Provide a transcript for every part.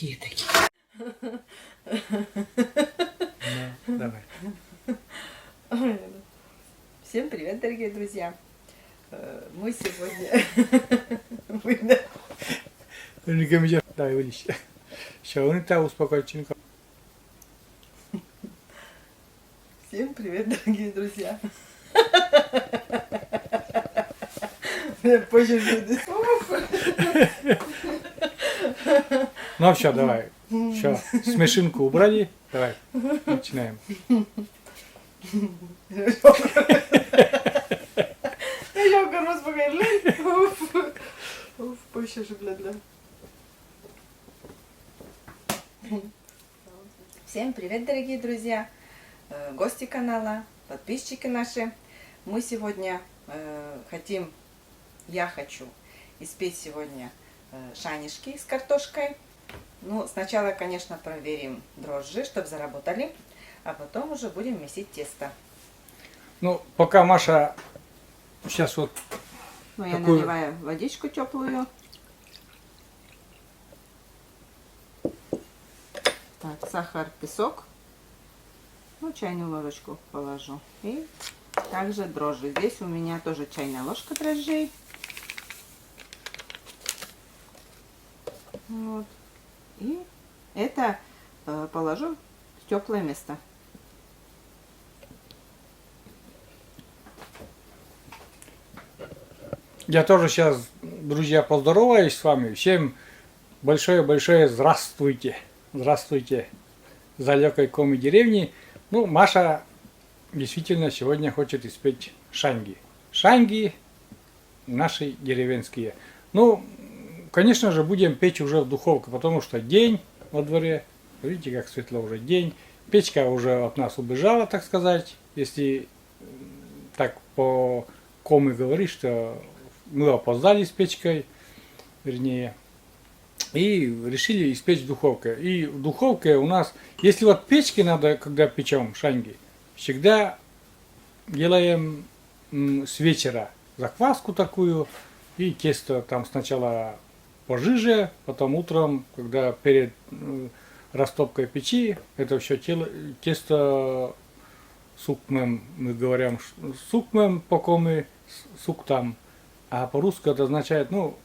Какие такие? Ну, давай. Всем привет, дорогие друзья! Мы сегодня... Давай, вылезь. Сейчас он и та успокоить. Всем привет, дорогие друзья! Позже будет. Ну все, давай. Все, смешинку убрали. Давай, начинаем. Я горос покажу. Позже же, бля. Всем привет, дорогие друзья! Гости канала, подписчики наши. Мы сегодня я хочу испечь сегодня шанишки с картошкой. Ну, сначала, конечно, проверим дрожжи, чтобы заработали, а потом уже будем месить тесто. Ну, пока Маша сейчас вот... Ну, я наливаю водичку теплую. Так, сахар, песок. Ну, чайную ложечку положу. И также дрожжи. Здесь у меня тоже чайная ложка дрожжей. Вот. И это положу в теплое место. Я тоже сейчас, друзья, поздороваюсь с вами. Всем большое-большое здравствуйте. Здравствуйте с далекой Коми деревни. Ну, Маша действительно сегодня хочет испечь шанги. Шанги наши деревенские. Ну, конечно же, будем печь уже в духовке, потому что день во дворе. Видите, как светло уже день. Печка уже от нас убежала, так сказать. Если так по Коми говорить, что мы опоздали с печкой, вернее. И решили испечь в духовке. И в духовке у нас, если вот печки надо, когда печем шанги, всегда делаем с вечера закваску такую, и тесто там сначала пожиже, потом утром, когда перед растопкой печи, это все тесто сукмем, мы говорим сукмем по-коми, суктам, а по-русски это означает, ну,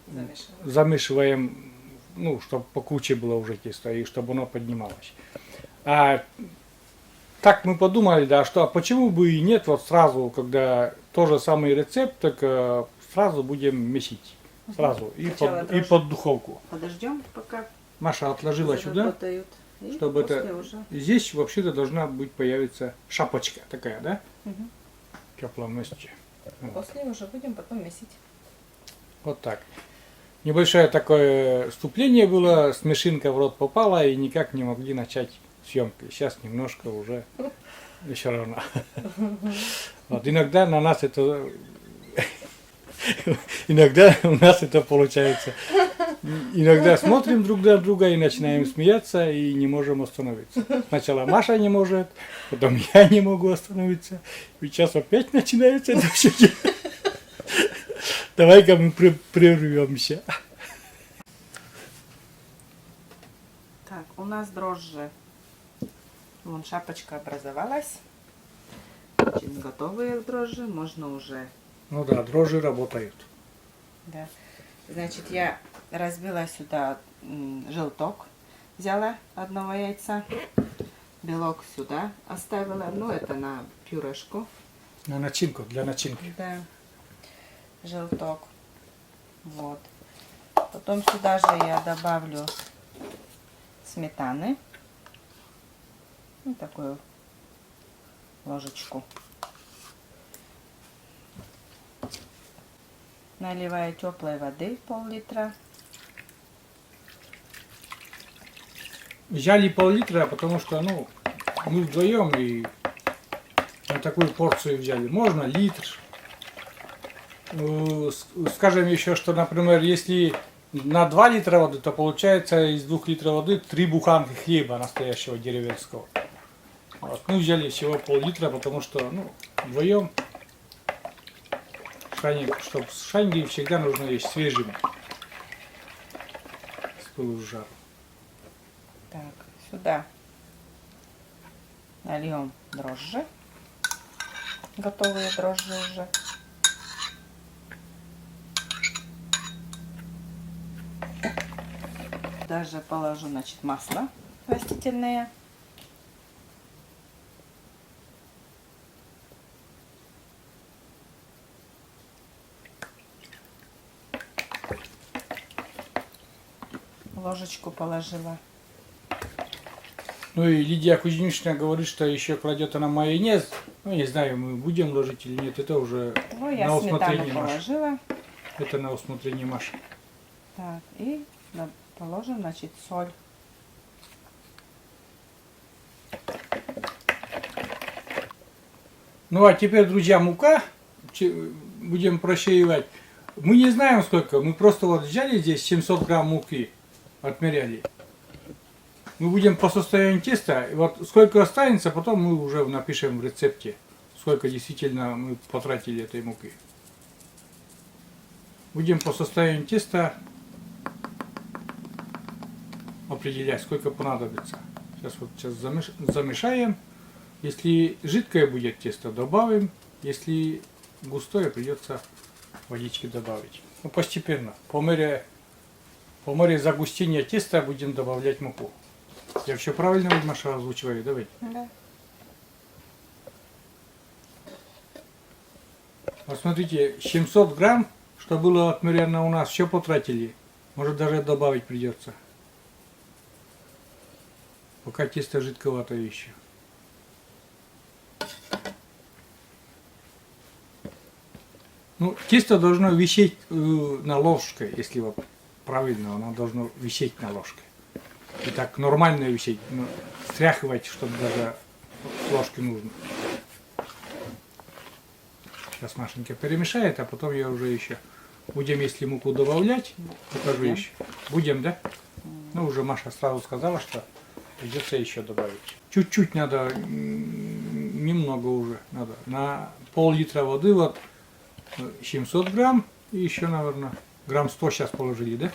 замешиваем, ну, чтобы покруче было уже тесто, и чтобы оно поднималось. А так мы подумали, да, что а почему бы и нет, вот сразу, когда тот же самый рецепт, так сразу будем месить. Сразу. И под духовку. Подождем, пока Маша отложила сюда, чтобы это... Уже. Здесь вообще-то должна быть появиться шапочка такая, да? Угу. В теплом месте. После уже будем потом месить. Вот так. Небольшое такое вступление было, смешинка в рот попала и никак не могли начать съемки. Сейчас немножко уже еще рано. Вот, иногда на нас это... Иногда у нас это получается. Иногда смотрим друг на друга и начинаем смеяться и не можем остановиться. Сначала Маша не может, потом я не могу остановиться. И сейчас опять начинается это все. Давай-ка мы прервемся. Так, у нас дрожжи. Вон шапочка образовалась. Значит, готовые дрожжи. Можно уже... Ну да, дрожжи работают. Да. Значит, я разбила сюда желток. Взяла одного яйца. Белок сюда оставила. Ну, это на пюрешку. На начинку, для начинки. Да. Желток. Вот. Потом сюда же я добавлю сметаны. Ну, такую ложечку. Наливаю теплой воды пол-литра. Взяли пол-литра, потому что, ну, мы вдвоем и на такую порцию взяли. Можно литр. Скажем еще, что, например, если на 2 литра воды, то получается из 2 литров воды 3 буханки хлеба настоящего деревенского. Вот. Мы взяли всего пол-литра, потому что, ну, вдвоем чтобы шанги всегда нужно есть свежими. С пылу с жару. Так, сюда нальем дрожжи. Готовые дрожжи уже. Даже положу, значит, масло растительное. Ложечку положила. Ну и Лидия Кузьминична говорит, что еще кладет она майонез. Ну, не знаю, мы будем ложить или нет, это уже Ну, я на сметану усмотрение Маши. положила. Это на усмотрение Маши. Так, и положим, значит, соль. Ну а теперь, друзья, мука. Будем просеивать. Мы не знаем сколько, мы просто вот взяли здесь 700 грамм муки, отмеряли. Мы будем по состоянию теста, и вот сколько останется, потом мы уже напишем в рецепте, сколько действительно мы потратили этой муки. Будем по состоянию теста определять, сколько понадобится. Сейчас замешаем. Если жидкое будет тесто, добавим. Если густое, придется водички добавить. Ну, постепенно. По мере загустения теста будем добавлять муку. Я все правильно, Маша, озвучиваю? Давай. Да. Вот смотрите, 700 грамм, что было отмерено у нас, все потратили. Может даже добавить придется. Пока тесто жидковатое еще. Ну, тесто должно висеть на ложке, если вот правильно, оно должно висеть на ложке. И так нормально висеть, но стряхивать, чтобы даже ложки нужно. Сейчас Машенька перемешает, а потом я уже еще будем, если муку добавлять, покажу еще. Будем, да? Ну, уже Маша сразу сказала, что придется еще добавить. Чуть-чуть надо, немного уже надо. На пол-литра воды вот 700 грамм и еще, наверное, грамм 100 сейчас положили, да?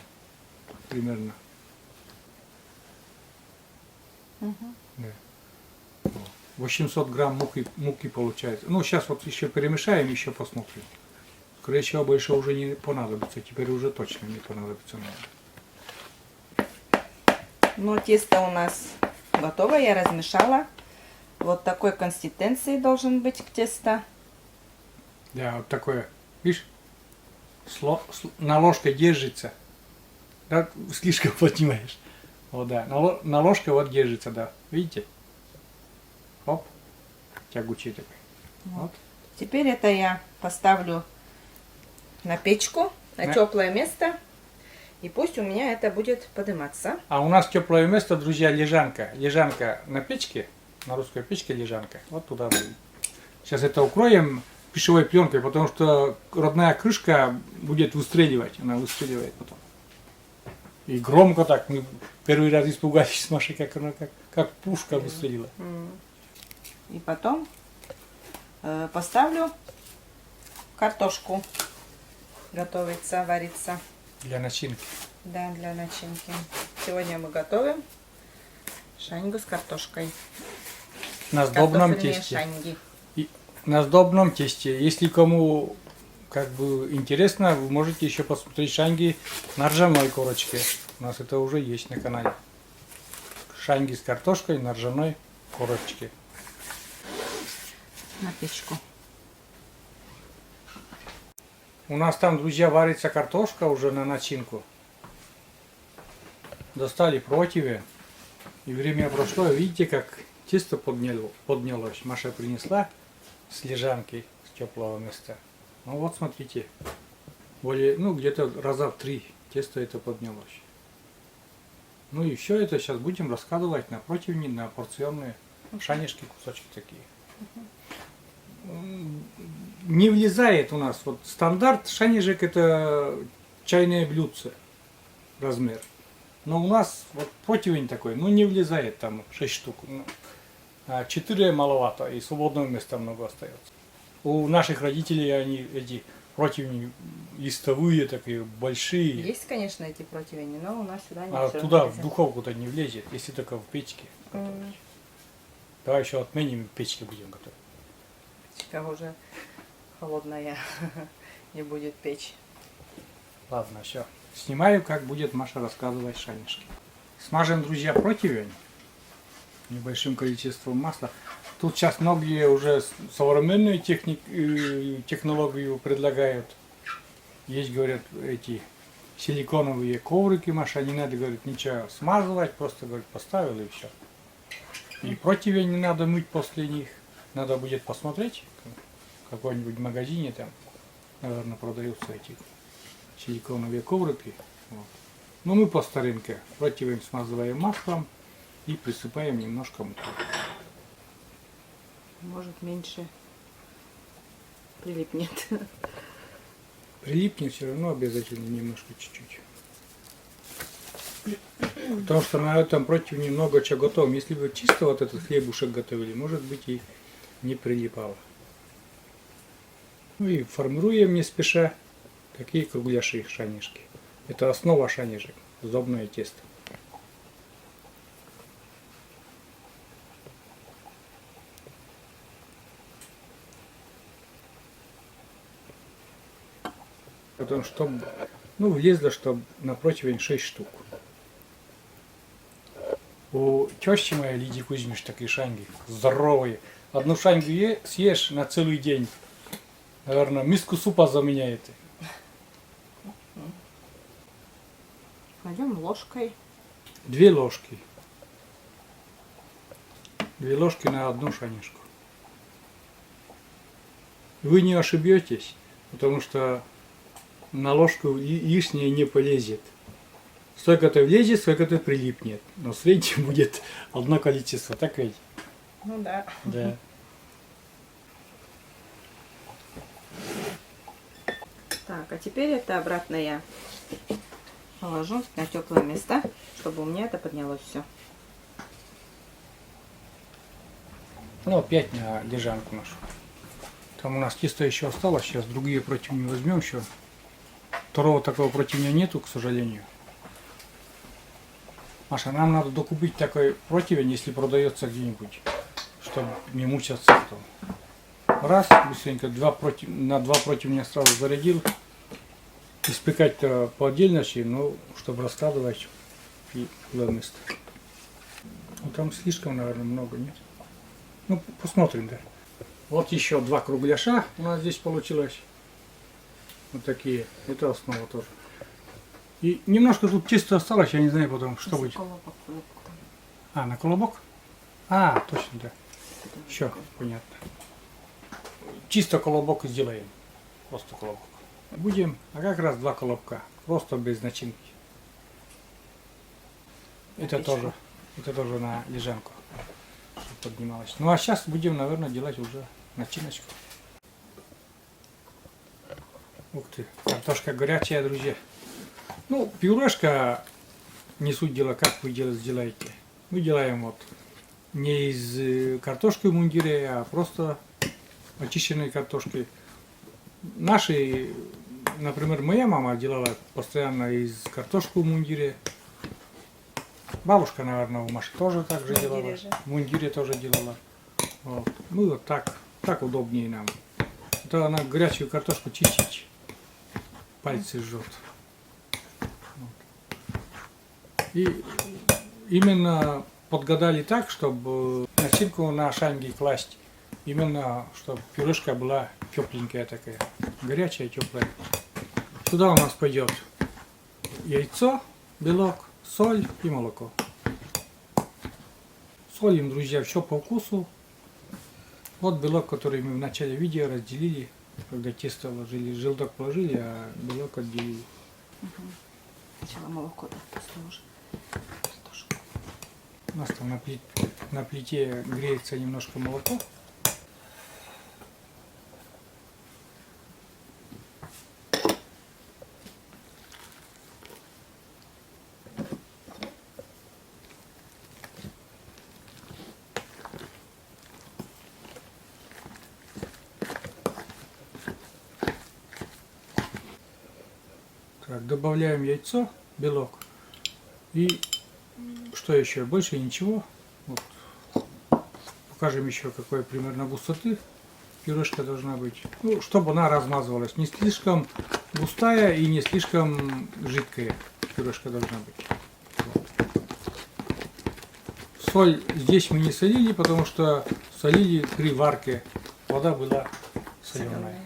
Примерно. Угу. Да. 800 грамм муки получается. Ну, сейчас вот еще перемешаем, еще посмотрим. Скорее всего, больше уже не понадобится. Теперь уже точно не понадобится. Но тесто у нас готово, я размешала. Вот такой консистенции должен быть тесто. Да, вот такое, видишь, на ложке держится. Да, слишком поднимаешь. Вот, да, на ложке вот держится, да. Видите? Оп, тягучий такой. Вот. Теперь это я поставлю на печку, на Да. теплое место. И пусть у меня это будет подниматься. А у нас теплое место, друзья, лежанка. Лежанка на печке, на русской печке лежанка. Вот туда мы сейчас это укроем пищевой пленкой, потому что родная крышка будет выстреливать. Она выстреливает потом. И громко так. Мы первый раз испугались с Машей, как она как пушка выстрелила. И потом поставлю картошку. Готовится, варится. Для начинки. Да, для начинки. Сегодня мы готовим шаньгу с картошкой. На сдобном Картофельные тесте. шаньги. На сдобном тесте. Если кому как бы интересно, вы можете еще посмотреть шаньги на ржаной корочке. У нас это уже есть на канале. Шаньги с картошкой на ржаной корочке. На печку. У нас там, друзья, варится картошка уже на начинку. Достали противень. И время прошло. Видите, как тесто поднялось. Маша принесла с лежанки, с теплого места. Ну вот, смотрите. Более, ну, где-то раза в 3 тесто это поднялось. Ну и все это сейчас будем раскладывать на противни, на порционные шанишки, кусочки такие. Не влезает у нас. Вот стандарт шанишек это чайное блюдце размер. Но у нас вот противень такой, ну не влезает там 6 штук. А 4 маловато и свободного места много остается. У наших родителей они эти противни листовые, такие большие. Есть, конечно, эти противни, но у нас сюда не А всё туда в влезет. духовку-то не влезет, если только в печке. Давай еще отменим, в печке будем готовить. Печка уже холодная, не будет печь. Ладно, все. Снимаю, как будет Маша рассказывать шанишки. Смажем, друзья, противень небольшим количеством масла. Тут сейчас многие уже современную технологию предлагают. Есть, говорят, эти силиконовые коврики, Маша, не надо, говорит, ничего смазывать, просто, говорит, поставил и все. И противень не надо мыть после них. Надо будет посмотреть, в каком-нибудь магазине там, наверное, продаются эти силиконовые коврики. Вот. Но мы по старинке противень смазываем маслом и присыпаем немножко мукой. Может, меньше прилипнет. Прилипнет все равно обязательно немножко чуть-чуть. Потому что на этом противне много чего готовим. Если бы чисто вот этот хлебушек готовили, может быть и не прилипало. Ну и формируем не спеша такие кругляши шанишки. Это основа шанишек, сдобное тесто. Потом, чтобы, ну, влезло, чтобы на противень 6 штук. У тещи моей Лидии Кузьмиш такие шанги здоровые. Одну шангу съешь на целый день. Наверное, миску супа заменяет. Кладем ложкой. 2 ложки. 2 ложки на одну шанишку. Вы не ошибетесь, потому что на ложку лишнее не полезет. Сколько-то влезет, сколько-то прилипнет. Но в среднем будет одно количество. Так ведь? Ну да. Да. Так, а теперь это обратно я положу на теплое место, чтобы у меня это поднялось все. Ну, опять на лежанку нашу. Там у нас тесто еще осталось. Сейчас другие противни возьмем еще. Второго такого противня нету, к сожалению. Маша, нам надо докупить такой противень, если продается где-нибудь, чтобы не мучаться. Раз, быстренько, на 2 противня сразу зарядил. Испекать-то по отдельности, но чтобы раскладывать и куда место. Ну, там слишком, наверное, много, нет? Ну, посмотрим, да. Вот еще 2 кругляша у нас здесь получилось. Вот такие. Это основа тоже. И немножко тут чисто осталось, я не знаю потом, что будет. А, на колобок? А, точно, да. Все, понятно. Чисто колобок сделаем. Просто колобок. Будем, а как раз 2 колобка. Просто без начинки. Это тоже на лежанку, чтобы поднималось. Ну а сейчас будем, наверное, делать уже начиночку. Ух ты, картошка горячая, друзья. Ну, пюрешка, не суть дела, как вы сделаете. Мы делаем вот не из картошки в мундире, а просто очищенной картошки. Наши, например, моя мама делала постоянно из картошки в мундире. Бабушка, наверное, у Маши тоже так же делала. В мундире тоже делала. Вот. Ну вот так удобнее нам. Это она горячую картошку чистить. Пальцы жжет. И именно подгадали так, чтобы начинку на шанги класть. Именно, чтобы пюрешка была тепленькая такая. Горячая, теплая. Сюда у нас пойдет яйцо, белок, соль и молоко. Солим, друзья, все по вкусу. Вот белок, который мы в начале видео разделили, когда тесто ложили, желток положили, а белок отделили. Сначала молоко, да, после уже. У нас там на плите греется немножко молоко. Так, добавляем яйцо, белок. И что еще? Больше ничего. Вот. Покажем еще, какой примерно густоты пюрешка должна быть. Ну, чтобы она размазывалась. Не слишком густая и не слишком жидкая пюрешка должна быть. Вот. Соль здесь мы не солили, потому что солили при варке. Вода была соленая.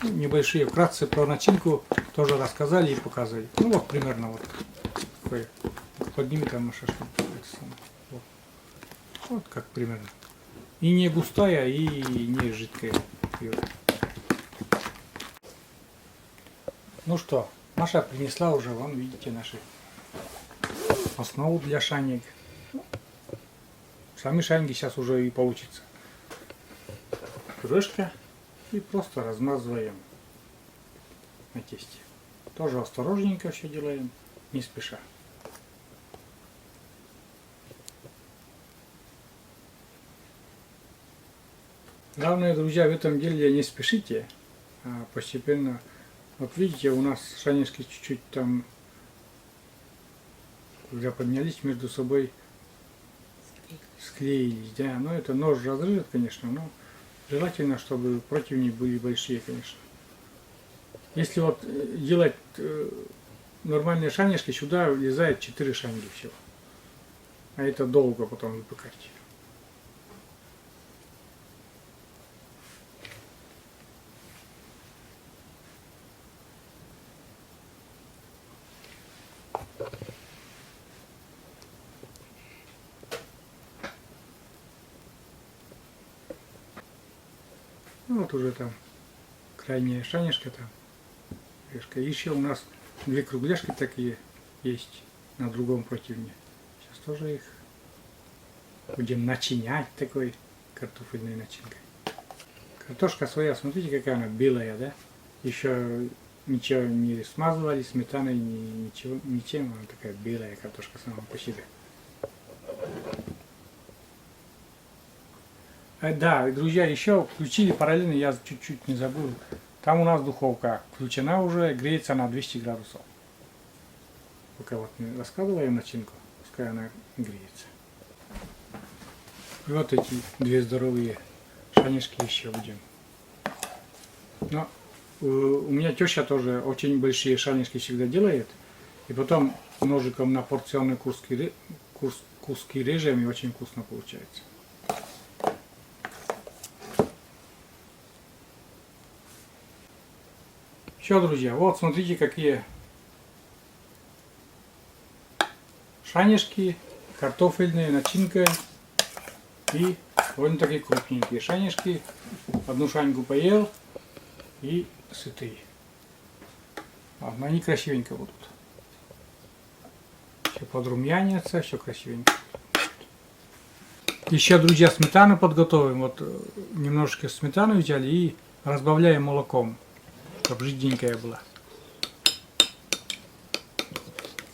Ну, небольшие вкратце про начинку тоже рассказали и показали. Ну вот примерно вот такой. Подними там на шашлык. Вот. Вот как примерно. И не густая, и не жидкая. Ну что, Маша принесла уже, вон видите, наши основу для шанек. Сами шанги сейчас уже и получится. Пюрешка. И просто размазываем на тесте. Тоже осторожненько все делаем, не спеша. Главное, друзья, в этом деле не спешите, а постепенно. Вот видите, у нас шанишки чуть-чуть там, когда поднялись, между собой склеились, да. Но это нож разрежет, конечно, но желательно, чтобы противни были большие, конечно. Если вот делать нормальные шанишки, сюда влезает 4 шанги всего. А это долго потом выпекать. Ну вот уже там крайняя шанишка там. Еще у нас 2 кругляшки такие есть на другом противне. Сейчас тоже их будем начинять такой картофельной начинкой. Картошка своя, смотрите, какая она белая, да? Еще ничего не смазывали сметаной, ничем. Она такая белая картошка сама по себе. Да, друзья, еще включили параллельно, я чуть-чуть не забыл. Там у нас духовка включена уже, греется на 200 градусов. Пока вот мы раскладываем начинку, пускай она греется. И вот эти 2 здоровые шанишки еще будем. Но у меня теща тоже очень большие шанишки всегда делает. И потом ножиком на порционные куски режем, и очень вкусно получается. Все, друзья, вот смотрите, какие шанишки картофельные, начинка и довольно такие крупненькие шанишки. Одну шаньку поел и сытый. Ладно, они красивенько будут. Все подрумянятся, все красивенько. Еще, друзья, сметану подготовим. Вот немножечко сметану взяли и разбавляем молоком, чтобы жиденькая была.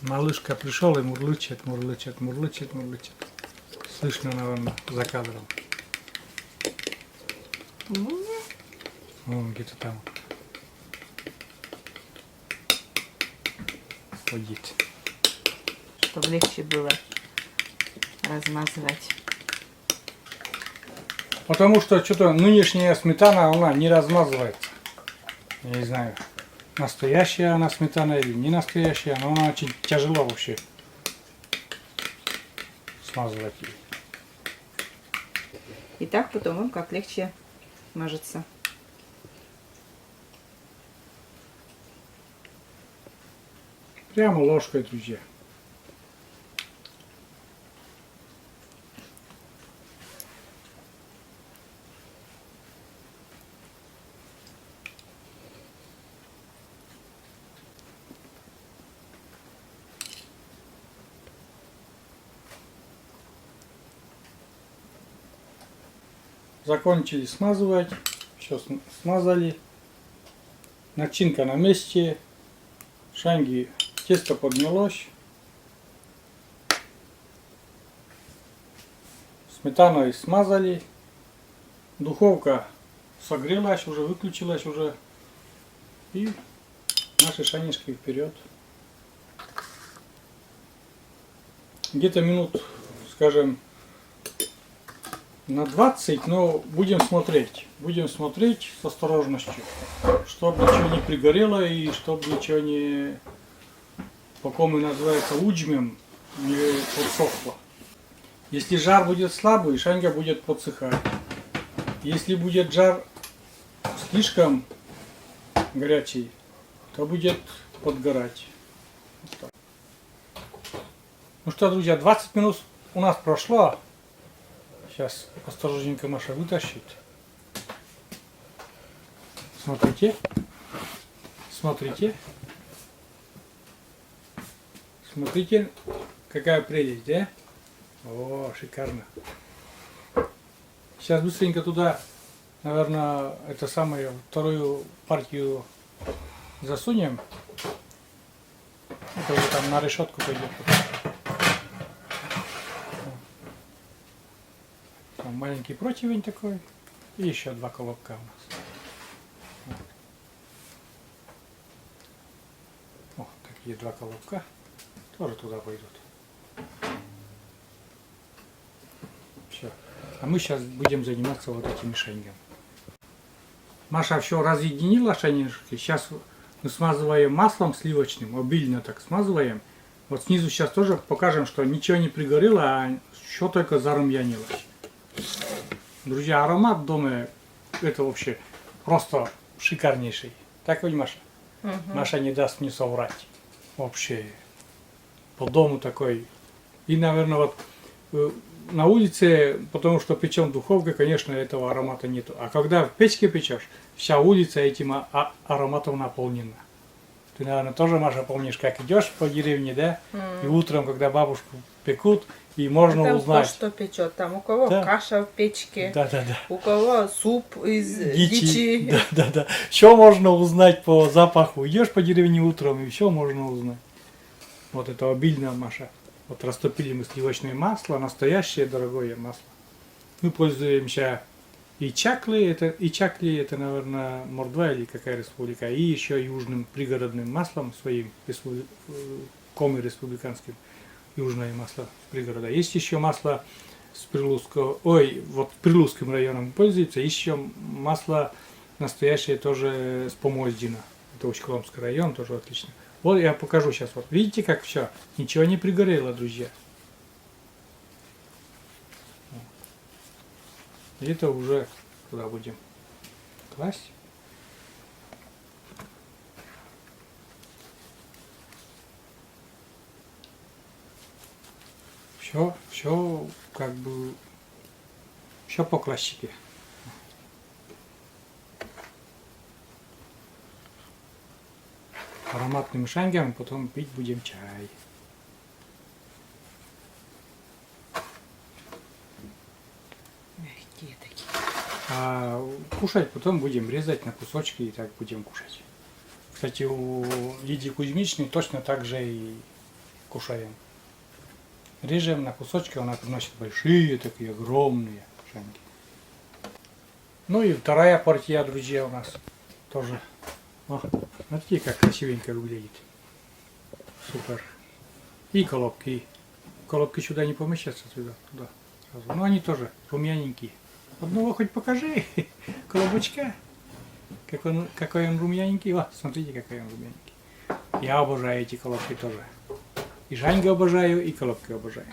Малышка пришел и мурлычет. Слышно, наверное, за кадром. Вон где-то там ходит. Чтобы легче было размазывать. Потому что что-то нынешняя сметана, она не размазывается. Я не знаю, настоящая она сметана или не настоящая, но она очень тяжело вообще смазывать ее. И так потом он как легче мажется. Прямо ложкой, друзья. Закончили смазывать. Все смазали. Начинка на месте. Шанги, тесто поднялось. Сметаной смазали. Духовка согрелась уже, выключилась уже. И Наши шанишки вперед. Где-то минут, скажем, на 20, но будем смотреть. Будем смотреть с осторожностью, чтобы ничего не пригорело и чтобы ничего не, пока мы называется уджмем, не подсохло. Если жар будет слабый, шаньга будет подсыхать. Если будет жар слишком горячий, то будет подгорать. Вот так. Ну что, друзья, 20 минут у нас прошло. Сейчас осторожненько Маша вытащит. Смотрите. Смотрите. Смотрите, какая прелесть, да? О, шикарно. Сейчас быстренько туда, наверное, это самое, вторую партию засунем. Это уже там на решетку пойдет. Там маленький противень такой. И еще 2 колобка у нас. Вот. О, такие 2 колобка. Тоже туда пойдут. Все. А мы сейчас будем заниматься вот этими шаньгами. Маша все разъединила шанишки. Сейчас мы смазываем маслом сливочным, обильно так смазываем. Вот снизу сейчас тоже покажем, что ничего не пригорело, а все только зарумянилось. Друзья, аромат дома это вообще просто шикарнейший. Так ведь, Маша? Угу. Маша не даст мне соврать. Вообще по дому такой. И, наверное, вот на улице, потому что печем в духовке, конечно, этого аромата нету. А когда в печке печешь, вся улица этим ароматом наполнена. Ты, наверное, тоже, Маша, помнишь, как идешь по деревне, да? И утром, когда бабушку пекут, и можно там узнать. кто что печет. Там у кого Да. каша в печке, Да. у кого суп из дичи. Да. Все можно узнать по запаху. Идешь по деревне утром, и все можно узнать. Вот это обильно, Маша. Вот растопили мы сливочное масло, настоящее дорогое масло. Мы пользуемся и чакли, это, наверное, Мордва или какая республика, и еще южным пригородным маслом своим, коми республиканским, южное масло пригорода. Есть еще масло с Прилузского, вот Прилузским районом пользуется, еще масло настоящее тоже с Помоздина. Это Усть-Коломский район, тоже отлично. Вот я покажу сейчас. Вот видите, как все? Ничего не пригорело, друзья. И это уже туда будем класть. Все как бы, все по классике. Ароматным шаньгам, потом пить будем чай. Мягкие такие. А кушать потом будем резать на кусочки и так будем кушать. Кстати, у Лидии Кузьмичной точно так же и кушаем. Режем на кусочки, она приносит большие, такие огромные шаньги. Ну и вторая партия, друзья, у нас тоже. О, смотрите, как красивенько выглядит. Супер. И колобки. Колобки сюда не помещаются, туда. Сразу. Но они тоже румяненькие. Одного хоть покажи. Колобочка. Какой он румяненький. О, смотрите, какой он румяненький. Я обожаю эти колобки тоже. И шаньги обожаю, и колобки обожаю.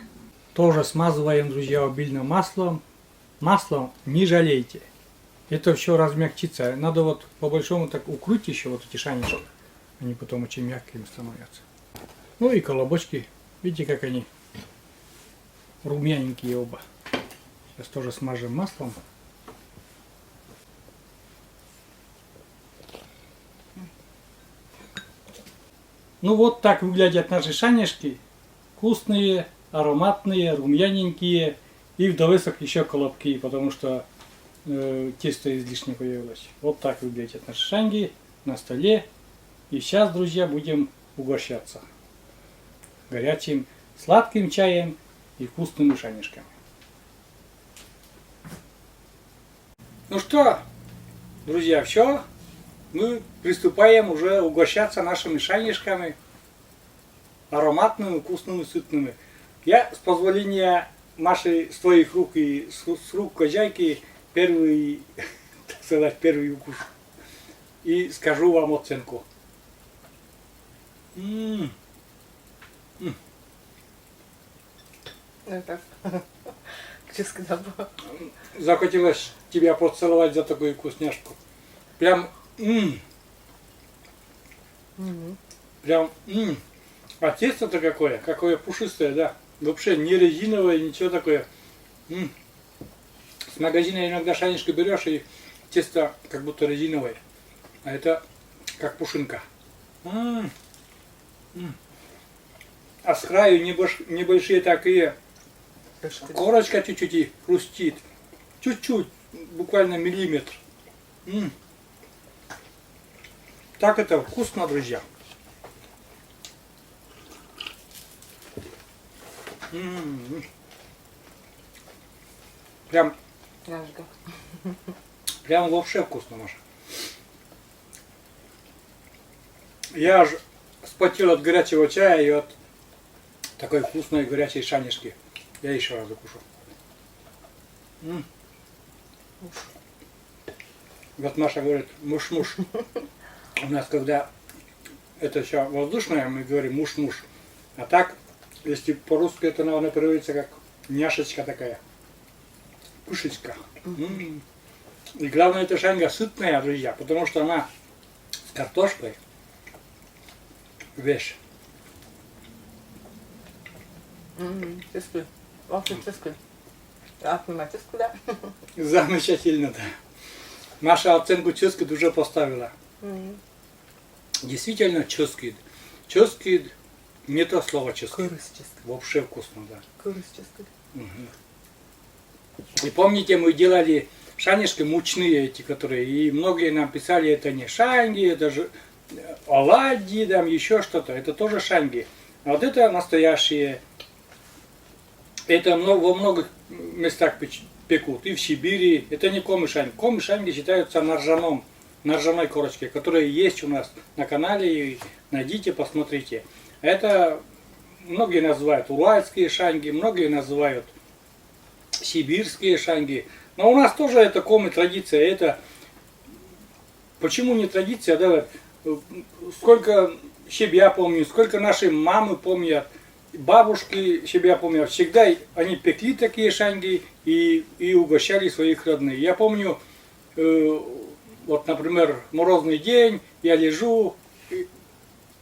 Тоже смазываем, друзья, обильным маслом. Маслом не жалейте. Это все размягчится. Надо вот по-большому так укрыть еще вот эти шанишки. Они потом очень мягкими становятся. Ну и колобочки. Видите, как они румяненькие оба. Сейчас тоже смажем маслом. Ну вот так выглядят наши шанишки. Вкусные, ароматные, румяненькие. И в довесок еще колобки, потому что тесто излишне появилось. Вот так выглядят наши шаньги на столе. И сейчас, друзья, будем угощаться горячим сладким чаем и вкусными шанишками. Ну что, друзья, все. мы приступаем уже угощаться нашими шайнишками, ароматными, вкусными, сытными. Я, с позволения Маши, с твоих рук и с рук хозяйки, первый, так сказать, первый укус. И скажу вам оценку. Это честно, да, было. Захотелось тебя поцеловать за такую вкусняшку. Прям, прям, А тесто-то какое пушистое, да. Вообще не резиновое, ничего такое. С магазина иногда шайнишко берешь, и тесто как будто резиновое. А это как пушинка. А с краю небольшие такие, корочка чуть-чуть и хрустит. Чуть-чуть, буквально миллиметр. Так это вкусно, друзья. Прям вообще вкусно, Маша. Я аж вспотел от горячего чая и от такой вкусной горячей шанишки. Я еще раз закушу. Вот Маша говорит, муш-муш. У нас, когда это все воздушное, мы говорим муш-муш. А так, если по-русски, это, наверное, переводится как няшечка такая. Пушечка. И главное, эта шанга сытная, друзья, потому что она с картошкой. Вещь. Ческую. Очень ческую. Ческую, да? Замечательно, да. Наша оценку ческид уже поставила. Действительно ческид. Ческид не то слово ческид. Вообще вкусно, да. И помните, мы делали шанишки мучные эти, которые, и многие нам писали, это не шанги, это же оладьи, там еще что-то, это тоже шанги. А вот это настоящие. Это во многих местах пекут, и в Сибири. Это не комышанги. Комышанги считаются на ржаной корочке, которая есть у нас на канале. И найдите, посмотрите. Это многие называют уральские шанги, многие называют сибирские шанги. Но у нас тоже это комы традиция. Это почему не традиция? Да, сколько себя помню, сколько наши мамы помнят, бабушки себя помнят, всегда они пекли такие шанги и угощали своих родных. Я помню, вот, например, морозный день, я лежу,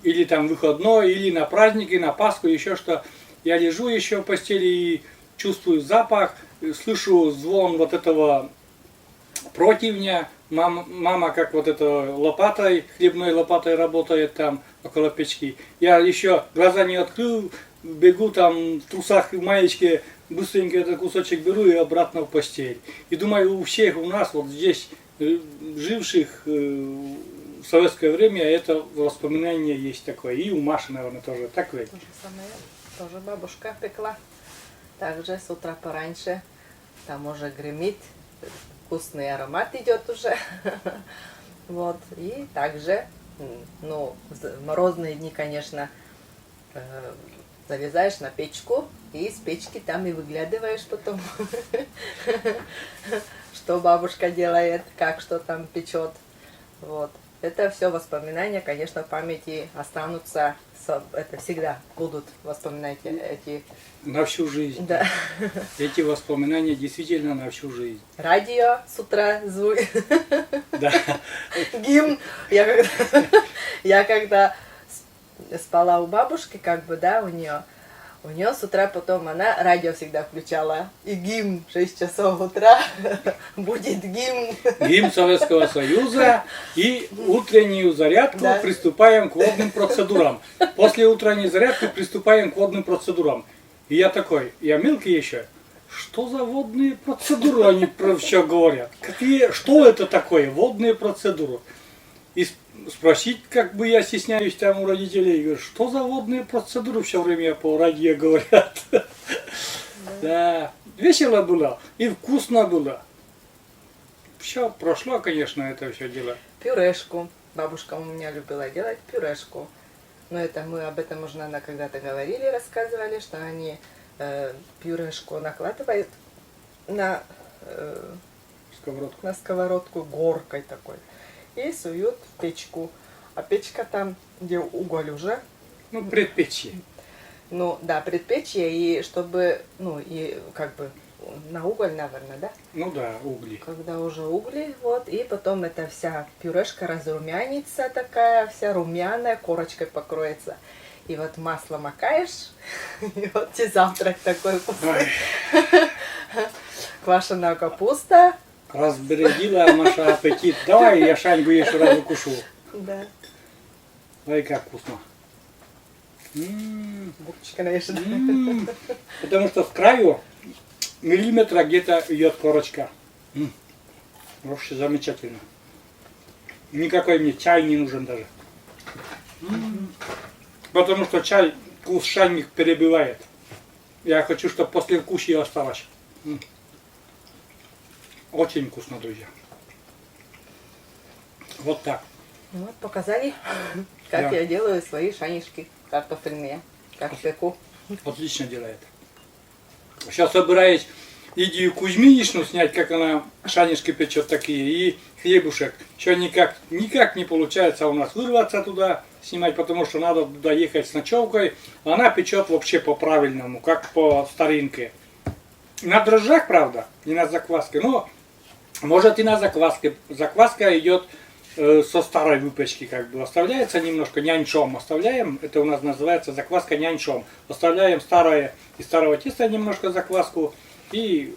или там выходной, или на праздники, на Пасху, еще что, я лежу еще в постели и чувствую запах, слышу звон вот этого противня, мама как вот это лопатой, хлебной лопатой работает там около печки. Я еще глаза не открыл, бегу там в трусах и в маечке, быстренько этот кусочек беру и обратно в постель. И думаю, у всех у нас вот здесь живших в советское время это воспоминание есть такое. И у Маши, наверное, тоже такое. То же самое. Тоже бабушка пекла. Также с утра пораньше. Там уже гремит. Вкусный аромат идет уже. Вот. И также, ну, в морозные дни, конечно, залезаешь на печку и с печки там и выглядываешь потом, что бабушка делает, как что там печет. Вот. Это все воспоминания, конечно, в памяти останутся. Это всегда будут воспоминания эти. На всю жизнь. Да. Эти воспоминания действительно на всю жизнь. Радио с утра звук. Да. Гимн. Я когда спала у бабушки, как бы, да, у нее с утра потом она радио всегда включала. И гимн 6 часов утра будет гимн. Гимн Советского Союза и утреннюю зарядку, да. Приступаем к водным процедурам. После утренней зарядки приступаем к водным процедурам. И я такой, я мелкий еще. Что за водные процедуры они про все говорят? Что это такое, водные процедуры? И спросить, как бы я стесняюсь там у родителей, говорю, что за водные процедуры все время по радио говорят. Да, весело было и вкусно было. Все прошло, конечно, это все дело. пюрешку. Бабушка у меня любила делать пюрешку. Но это мы об этом уже, наверное, когда-то говорили, рассказывали, что они пюрешку накладывают на, Сковородку. на сковородку горкой такой и суют в печку. А печка там, где уголь уже, Ну, предпечье. ну да, предпечье, и чтобы, ну и как бы на уголь, наверное, да? Ну да, угли. Когда уже угли, вот, и потом эта вся пюрешка разрумянится такая, вся румяная, корочкой покроется. И вот масло макаешь, и вот тебе завтрак такой вкусный. Квашеная капуста. Разбередила наша аппетит. Давай я шаньгу еще раз укушу. Да, Ой, как вкусно. букчика наверное. Потому что с краю миллиметра где-то идет корочка. Вообще замечательно. Никакой мне чай не нужен даже. Потому что чай вкус шаньги перебивает. Я хочу, чтобы послевкусие осталось. Очень вкусно, друзья. Вот так. Вот, показали, как Да. я делаю свои шанишки картофельные, как пеку. Отлично делает. Сейчас собираюсь Лидию Кузьминичну снять, как она шанишки печет такие, и хлебушек. Еще никак не получается у нас вырваться туда снимать, потому что надо туда ехать с ночевкой. Она печет вообще по-правильному, как по старинке. На дрожжах, правда, не на закваске, но может и на закваске. Закваска идет со старой выпечки, как бы оставляется немножко няньчом, оставляем, это у нас называется закваска няньчом, оставляем старое из старого теста немножко закваску и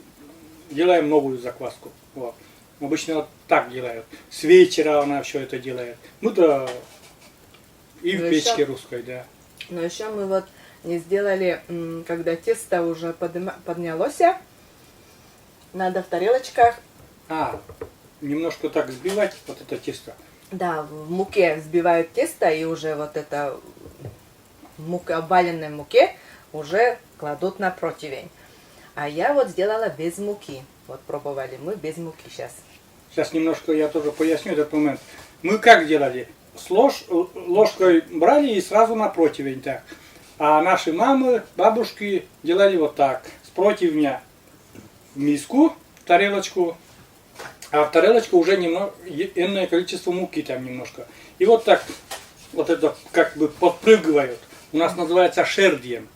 делаем новую закваску. Вот. Обычно вот так делают. С вечера она все это делает. Мы-то и в Ну, печке еще- русской, да. Но еще мы вот не сделали, когда тесто уже поднялось, надо в тарелочках, Немножко так взбивать вот это тесто. да, в муке взбивают тесто и уже вот это обваленной муке уже кладут на противень. А я вот сделала без муки. Вот пробовали мы без муки сейчас. Сейчас немножко я тоже поясню этот момент. Мы как делали? С ложкой брали и сразу на противень так. А наши мамы, бабушки делали вот так. С противня в миску, в тарелочку, а в тарелочку уже энное количество муки там немножко. И вот так, вот это как бы подпрыгивают. У нас называется шердием.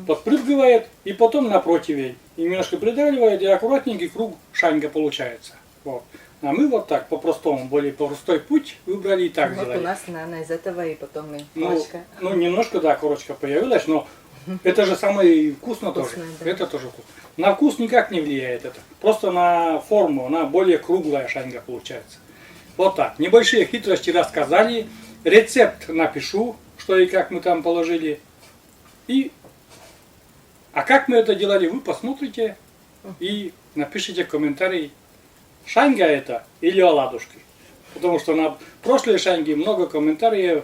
Подпрыгивает и потом на противень. И немножко придавливает, и аккуратненький круг шаньга получается. Вот. А мы вот так, по-простому, более простой путь выбрали и так Вот делали. у нас, наверное, из этого и потом и Ну, корочка. немножко, да, корочка появилась, но это же самое вкусно тоже. Вкусное, да. Это тоже вкусно. На вкус никак не влияет это. Просто на форму, она более круглая шаньга получается. Вот так. Небольшие хитрости рассказали. Рецепт напишу, что и как мы там положили. А как мы это делали, вы посмотрите и напишите комментарий. Шаньга это или оладушки. Потому что на прошлой шаньге много комментариев.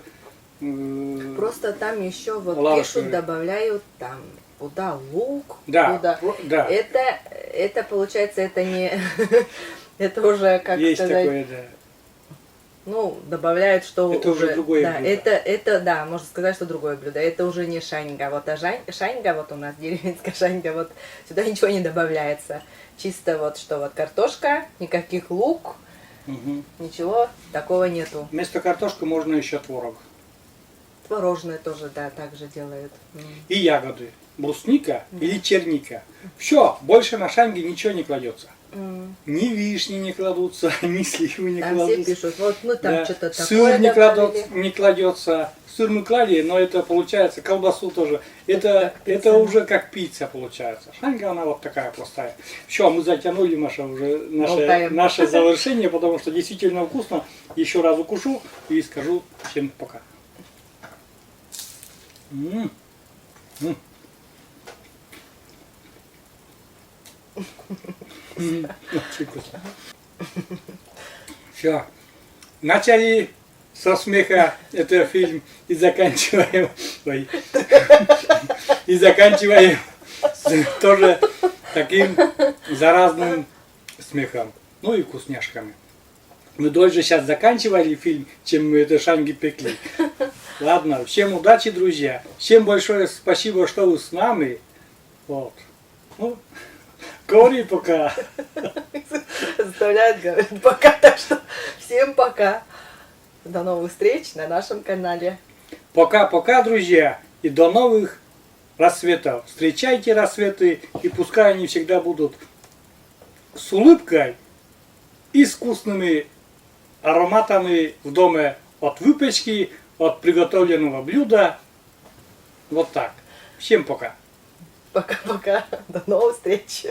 Просто там еще вот Ладушки. пишут, добавляют там куда лук, Да, куда. да. Это получается, это не, это уже как Есть сказать, такое, да. ну добавляют, что Это уже другое да, блюдо. это да, можно сказать, что другое блюдо. Это уже не шаньга, вот шаньга вот у нас деревенская шаньга, вот сюда ничего не добавляется, чисто вот что вот картошка, никаких лук, Мгм. ничего такого нету. Вместо картошки можно еще творог. Творожное тоже, да, также делают. И ягоды. Брусника или черника. Все, больше на шаньге ничего не кладется. Ни вишни не кладутся, ни сливы не Там все кладутся. пишут, вот мы там Да. что-то такое Сыр добавили. не кладется. Сыр мы клали, но это получается, колбасу тоже. Это как пицца. уже как пицца получается. Шаньга она вот такая простая. Все, мы затянули, Маша, уже Болтаем. наше завершение, потому что действительно вкусно. Еще раз укушу и скажу всем пока. Очень вкусно. Все. Начали со смеха это фильм и заканчиваем. Ой. И заканчиваем тоже таким заразным смехом. Ну и вкусняшками. Мы дольше сейчас заканчивали фильм, чем мы это шанги пекли. Ладно, всем удачи, друзья. Всем большое спасибо, что вы с нами. Вот. Ну, говори пока. Заставляет говорить пока, так что всем пока. До новых встреч на нашем канале. Пока-пока, друзья. И до новых рассветов. Встречайте рассветы, и пускай они всегда будут с улыбкой и с вкусными ароматами в доме от выпечки, от приготовленного блюда. Вот так. Всем пока. Пока-пока. До новых встреч.